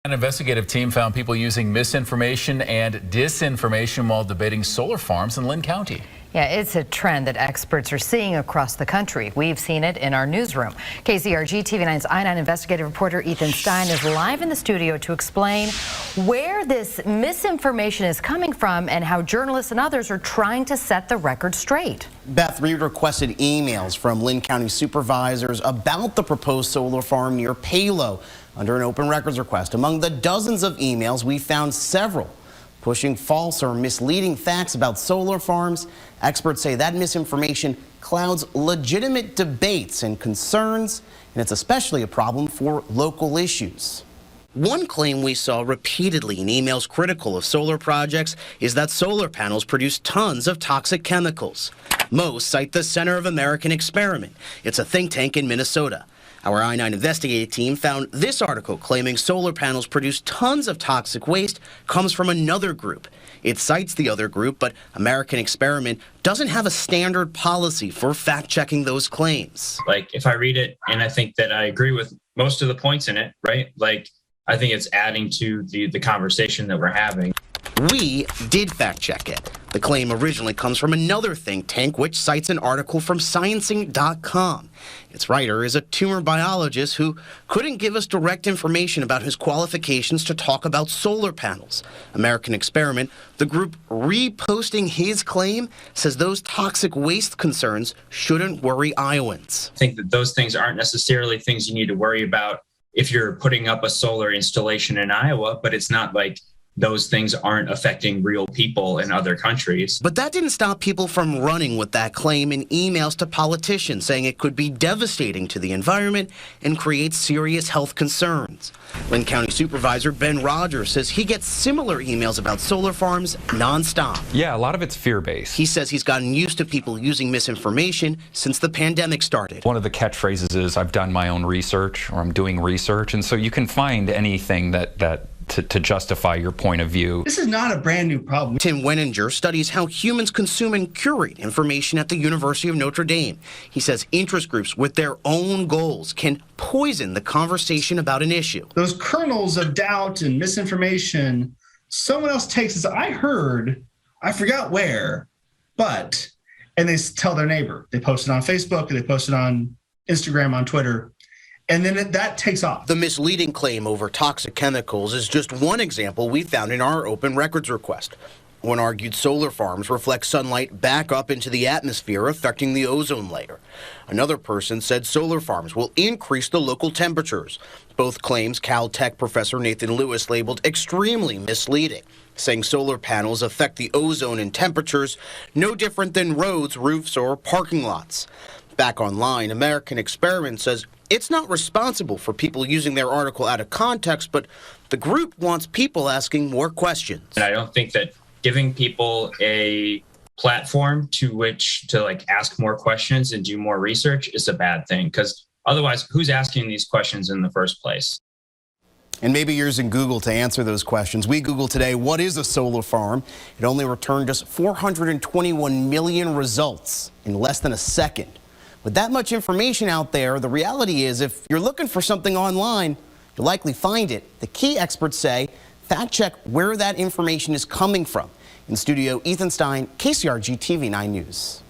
An investigative team found people using misinformation and disinformation while debating solar farms in Lynn County. Yeah, it's a trend that experts are seeing across the country. We've seen it in our newsroom. KCRG TV9's I-9 investigative reporter Ethan Stein is live in the studio to explain where this misinformation is coming from and how journalists and others are trying to set the record straight. Beth, we requested emails from Lynn County supervisors about the proposed solar farm near Palo under an open records request. Among the dozens of emails, we found several pushing false or misleading facts about solar farms. Experts say that misinformation clouds legitimate debates and concerns, and it's especially a problem for local issues. One claim we saw repeatedly in emails critical of solar projects is that solar panels produce tons of toxic chemicals. Most cite the Center of American Experiment. It's a think tank in Minnesota. Our I-9 investigative team found this article claiming solar panels produce tons of toxic waste comes from another group. It cites the other group, but American Experiment doesn't have a standard policy for fact-checking those claims. Like, if I read it and I think that I agree with most of the points in it, right? Like, I think it's adding to the conversation that we're having. We did fact-check it. The claim originally comes from another think tank, which cites an article from sciencing.com. Its writer is a tumor biologist who couldn't give us direct information about his qualifications to talk about solar panels. American Experiment, the group reposting his claim, says those toxic waste concerns shouldn't worry Iowans. I think that those things aren't necessarily things you need to worry about if you're putting up a solar installation in Iowa, but it's not like those things aren't affecting real people in other countries. But that didn't stop people from running with that claim in emails to politicians, saying it could be devastating to the environment and create serious health concerns. Lynn County Supervisor Ben Rogers says he gets similar emails about solar farms nonstop. Yeah, a lot of it's fear-based. He says he's gotten used to people using misinformation since the pandemic started. One of the catchphrases is, I've done my own research, or I'm doing research, and so you can find anything to justify your point of view. This is not a brand new problem. Tim Wenninger studies how humans consume and curate information at the University of Notre Dame. He says interest groups with their own goals can poison the conversation about an issue. Those kernels of doubt and misinformation, someone else takes this. I heard, I forgot where, but, and they tell their neighbor. They post it on Facebook, they post it on Instagram, on Twitter. And then that takes off. The misleading claim over toxic chemicals is just one example we found in our open records request. One argued solar farms reflect sunlight back up into the atmosphere, affecting the ozone layer. Another person said solar farms will increase the local temperatures. Both claims Caltech professor Nathan Lewis labeled extremely misleading, saying solar panels affect the ozone and temperatures no different than roads, roofs, or parking lots. Back online, American Experiment says it's not responsible for people using their article out of context, but the group wants people asking more questions. And I don't think that giving people a platform to which to ask more questions and do more research is a bad thing, because otherwise, who's asking these questions in the first place? And maybe you're using Google to answer those questions. We Googled today, what is a solar farm? It only returned us 421 million results in less than a second. With that much information out there, the reality is if you're looking for something online, you'll likely find it. The key, experts say, fact check where that information is coming from. In studio, Ethan Stein, KCRG TV9 News.